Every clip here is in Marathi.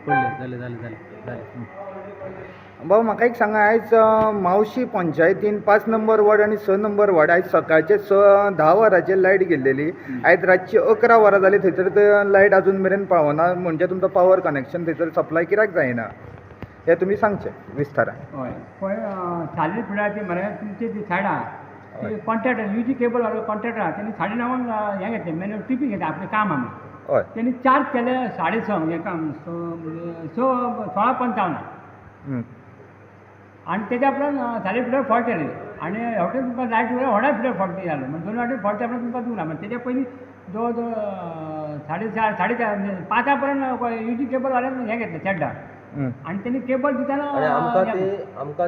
पडले झाले भाऊ म्हाका एक सांगा, आयज मावशी पंचायतीन 5 नंबर वॉर्ड आणि 6 नंबर वॉर्ड आयज सकाळचे 10 वरांचेर लायट गेल्लेली. आयज रातची 11 वरां जाली, थंयसर लायट अजून मेरेन पावना. म्हणजे तुमचं पॉवर कनेक्शन थंयसर सप्लाय कित्याक जायना हें तुमी सांगचें विस्तारान. हय पळय साली फुडाची मरे तुमचे ती सायडा कॉन्ट्रॅक्टर यूजी केबल वालो कॉन्ट्रॅक्टर आहा तेणी 9:30 हें घेतलें मॅन्युअल टिपी घेतलें आपलें काम आमी. हय तेणी चार्ज केले 6:30 हें काम 16:55 आनी तेच्या उपरांत साली फुडें फॉल्ट येयली आनी हेवटेन तुमकां लायट व्हडा फुडें फॉल्ट जालो म्हणजे 2 वाटेन फॉल्ट उपरांत तुमकां दिवना म्हणजे तेच्या पयलीं जवळ जवळ 4:30 म्हणजे 5 पर्यंत यूजी केबल वाल्यान हें घेतलें चॅड्डा आनी तेणी केबल दिताना आमकां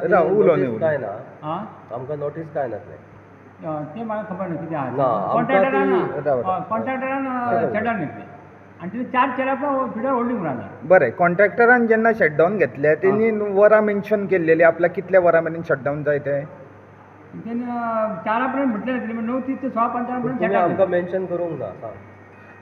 नोटीस काय नासलें तें म्हाका खबर ना कितें आहा कॉन्ट्रॅक्टरान चॅड्डान घेतलें आनी तेणी चार्ज केल्या उपरांत फुडें होल्डिंग रावना. बरें, कॉन्ट्रॅक्टरान जेन्ना शटडावन घेतले तेणी वरां मेन्शन केल्लेली आपल्याक कितल्या वरां मेरेन शटडावन जाय तें तेणी 4 पर्यंत म्हटलें तेणी 9:30 ते 16:55 पर्यंत तुमी आमकां मेन्शन करूंक ना सांग.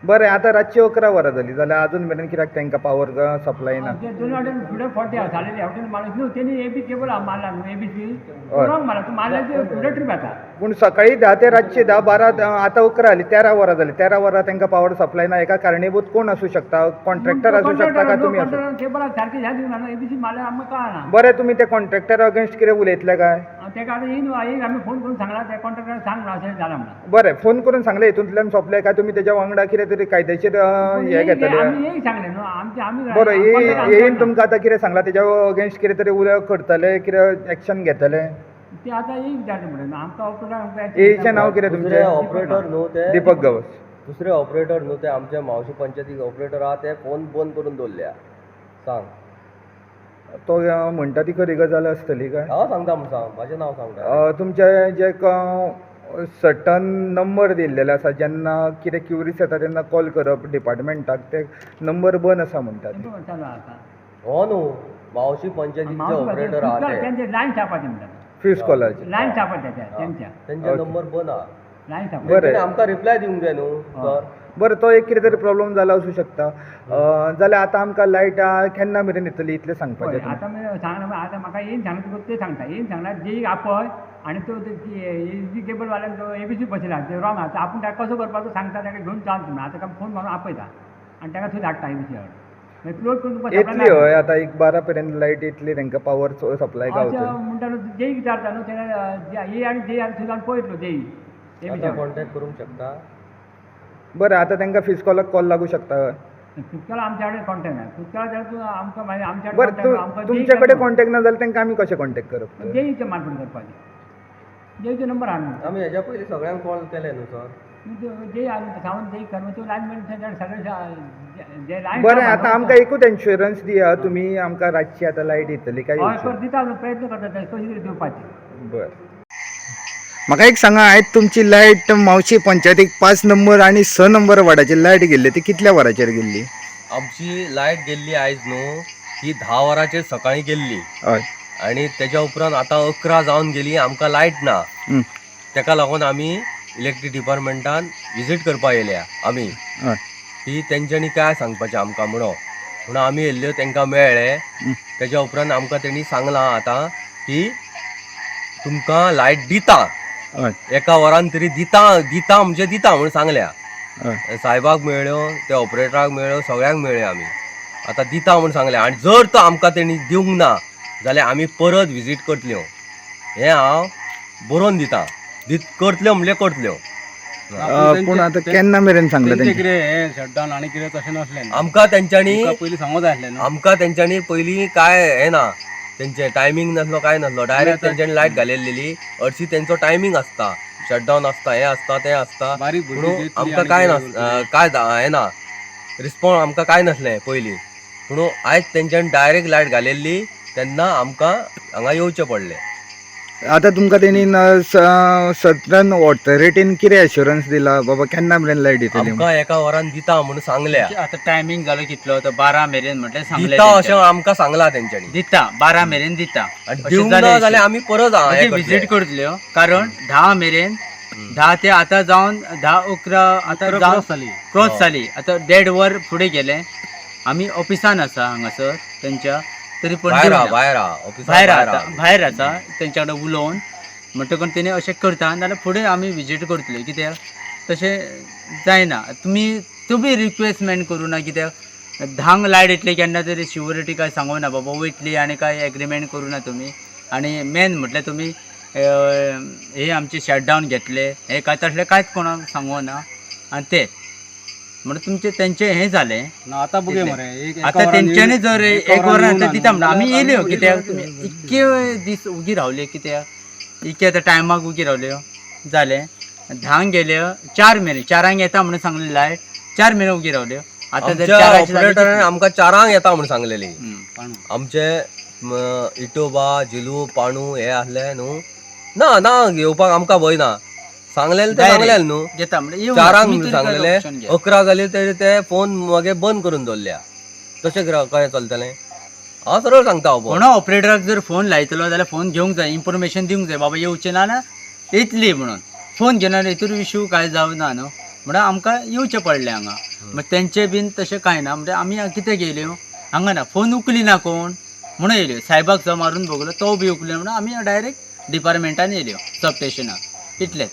बरें, आतां रातची 11 वरां जाली जाल्यार अजून मेरेन कित्याक तांकां पावर सप्लाय ना? ते 2 वाटेन फुडें फॉल्ट आहा साली हेवटेन माणूस न्हू तेणी एबी केबल मारला न्हू एबीसी रॉंग मारला तूं मारल्याची फुडें ट्रीप येता. पूण सकाळी 10 ते रातची 10-12 आतां 11 जाली, 13 वरां जाली. 13 वरां तांकां पावर सप्लाय ना. हेका कारणीभूत कोण आसूं शकता? कॉन्ट्रॅक्टर आसूं शकता काय तुमी आसूं? केबलाक सारकी ह्या दिवना न्हू एबीसी मारल्यार आमकां कळना. बरें, तुमी त्या कॉन्ट्रॅक्टरा अगेन्स्ट कितें उलयतले काय? तेका आतां येयन आमी फोन करून सांगला त्या कॉन्ट्रॅक्टराक सांग म्हणून अशें जालां म्हणून. बरें, फोन करून सांगले हितूंतल्यान सोंपलें काय तुमी तेच्या वांगडा कितें तरी कायदेशीर हें घेतले? आमी येयक सांगलें न्हू आमी बरं, येयन तुमकां आतां कितें सांगलां तेच्या अगेन्स्ट कितें तरी उलय करतले, कितें एक्शन घेतले? ते आतां येयक विचारचें म्हणून आमकां ऑपरेटर येयचें नांव कितें दुसरे तुमचें? ऑपरेटर न्हू ते दीपक गवस. दुसरे ऑपरेटर न्हू ते आमचे मावशी पंचायतीक ऑपरेटर आहा ते फोन बंद करून दवरल्या. सांग तो म्हणटा ती खरी गजाल आसतली काय? हांव सांगता म्हूण सांग, म्हाजें नांव सांगता. तुमचे जे सर्टन नंबर दिल्लेले आसा, जेन्ना कितें क्युरीज येता तेन्ना कॉल करप डिपार्टमेंटाक, ते नंबर बंद आसा म्हणटात. हो न्हू मावशी पंचायतीचे ऑपरेटर आहा ते लायन छापाचें म्हणटात फ्यूज कॉलाचे लायन छापा तेंच्या तेंचे नंबर बंद आहा. लायन छापा. बरें. आमकां रिप्लाय दिवंक जाय न्हू सर. बरं, तो एक कितें तरी प्रॉब्लम जाला आसूं शकता. जाल्यार आतां आमकां लायट केन्ना मेरेन येतली इतलें सांगपाचें तुमकां? आतां सांगना आतां म्हाका येयन सांगता ते सांगता येयन सांगला जे आपय आनी तो जी केबल वाल्यान तो एबीसी बसयला ते रॉंग आहा आपूण ताका कसो करपाचो सांगता ताका घेवन चाल तुमी आतां ताका फोन मारून आपयता आनी ताका थंय धाडटा एबीसी हाड क्लोज करून तुका येतली हय. आतां एक 12 पर्यंत लायट येतली, तांकां पावर सप्लाय गावतली म्हणटा जेई विचारता न्हू तेणें ये आनी जे थंय जावन पळयतलो जेई आतां कॉन्टॅक्ट करूंक शकता. बरें, आतां तांकां फ्यूज कॉलाक कॉल लागू शकता. फ्यूज आमच्या कडेन कॉन्टॅक्ट ना. फ्यूज जाल्यार तूं आमकां मागीर आमच्या बरं, तुमचे कडेन कॉन्टॅक्ट ना जाल्यार तांकां आमी कशें कॉन्टॅक्ट करप? जेईच्या मार्फत करपाचें. जेईचो नंबर आहा न्हू आमी हेच्या पयलीं सगळ्यांक कॉल केले न्हू सर. जे सावन जे कर्म तो लायनमॅन सगळे जे लायन. बरें, आतां आमकां एकूच इन्शुरन्स दिया तुमी आमकां रातची आतां लायट येतली काय? हय कर दिता प्रयत्न करता कशी तरी दिवपाची. बरें, म्हाका एक सांगा, आयज तुमची लायट मावशी पंचायतीक 5 नंबर आणि 6 नंबर वॉर्डाची लायट गेल्ली ती कितल्या वरांचेर गेल्ली? आमची लायट गेल्ली आयज न्हू ही 10 वरांचेर सकाळीं गेल्ली. हय. आनी तेच्या उपरांत आतां 11 जावन गेली, आमकां लायट ना. तेका लागून आमी इलेक्ट्रीक डिपार्टमेंटान विजीट करपा येयल्या आमी. की तेंच्यांनी काय सांगपाचें आमकां म्हणून आमी येयल्ल्यो तांकां मेळ्ळे. तेच्या उपरांत आमकां तेणी सांगलां आतां की तुमकां लायट दिता, एका वरान तरी दिता म्हणजे दिता म्हणून सांगल्या. साहेबाक मेळ्ळ्यो, त्या ऑपरेटराक मेळ्ळ्यो, सगळ्यांक मेळ्ळ्यो आमी. आतां दिता म्हणून सांगल्या आनी जर तो आमकां तेणी दिवंक ना जाल्यार आमी परत विजीट करतल्यो. हें हांव बरोवन दितां. करतल्यो म्हणल्यार करतल्यो. पूण आतां केन्ना मेरेन सांगलें तेंच्यानी? कितें शटडावन आनी कितें तशें नसलें. आमकां तेंच्यांनी पयलीं सांगूंक जाय आसलें न्हू. आमकां तेंच्यांनी पयलीं काय हें ना, तेंचे टायमींग नासलो काय नासलो. डायरेक्ट तेंच्यांनी लायट घालिल्ली. हरशी तेंचो टायमींग आसता, शटडावन आसता, हें आसता तें आसता. म्हणून आमकां काय हें ना, रिस्पॉन्स आमकां काय नासलें पयलीं. म्हणून आयज तेंच्यांनी डायरेक्ट लायट घालिल्ली तेन्ना आमकां हांगा येवचें पडलें. आतां तुमकां तेणी सर्टन ऑथॉरिटीन कितें एश्युरन्स दिला बाबा केन्ना मेरेन लायट येतली? आमकां एका वरान दिता म्हणून सांगल्या. आतां टायमींग जालो कितलो तो 12 मेरेन म्हटल्यार सांगलें दिता अशें आमकां सांगलां तेंच्यांनी. दिता 12 मेरेन दिता. दिवंक ना जाल्यार आमी परत विजीट करतल्यो. कारण 10 मेरेन 10 ते आतां जावन 10-11 आतां क्रॉस जाली. आतां 1.5 वर फुडें गेले. आमी ऑफिसान आसा हांगासर त्यांच्या तरी पण भायर दिवना. भायर ऑफिसार भायर आसा तेंच्या कडेन उलोवन म्हणटकच तेणी अशें करता जाल्यार फुडें आमी विजीट करतले कित्याक तशें जायना. तुम्ही रिक्वेस्टमेंट करूं ना कित्याक 10 लायट येतले केन्ना तरी शिवरिटी काय सांगूं ना बाबा वयतली आनी काय एग्रीमेंट करूं ना तुमी. आनी मेन म्हटल्यार तुमी हे आमचे शटडावन घेतले हे काय तसले कांयच कोणाक सांगूं ना आनी ते म्हणजे तुमचे तेंचे हें जालें आता बघे मरे आता तेंच्यांनी जर एक वरान दिता म्हणटा आमी येयल्यो कित्याक तुमी इतके दीस उगी रावले कित्याक इतके आतां टायमाक उगी रावल्यो जालें 10 गेल्यो 4 मेरेन 4 येता म्हणून सांगलेली लायट 4 मेरेन उगी रावल्यो. आता जर आमच्या 4 ची जाली ऑपरेटरान आमकां 4 येता म्हणून सांगलेली. पाणू आमचे इटोबा जिलू पाणू हे आहले न्हू ना घेवपाक आमकां भंय ना सांगलेले ते सांगलेले न्हू घेता म्हणजे 4 म्हणून सांगलेले 11 जाली तरी ते फोन मागे बंद करून दवरल्या. तशें कशें चलतलें हांव सरळ सांगता हो कोणा ऑपरेटराक जर फोन लायतलो जाल्यार फोन घेवंक जाय इन्फॉर्मेशन दिवंक जाय बाबा येवचें ना ना येतली म्हणून फोन घेना हेतूर इश्यू काय जावना न्हू म्हणून आमकां येवचें पडलें हांगा. मागीर तेंचे बीन तशें कांय ना म्हणजे आमी कितें गेल्यो हांगा ना फोन उखली ना कोण म्हणून येयल्यो सायबाक जो मारून बगलो तो बी उखलो म्हणून आमी डायरेक्ट डिपार्टमेंटान येयल्यो सब स्टेशनाक इतलेंच.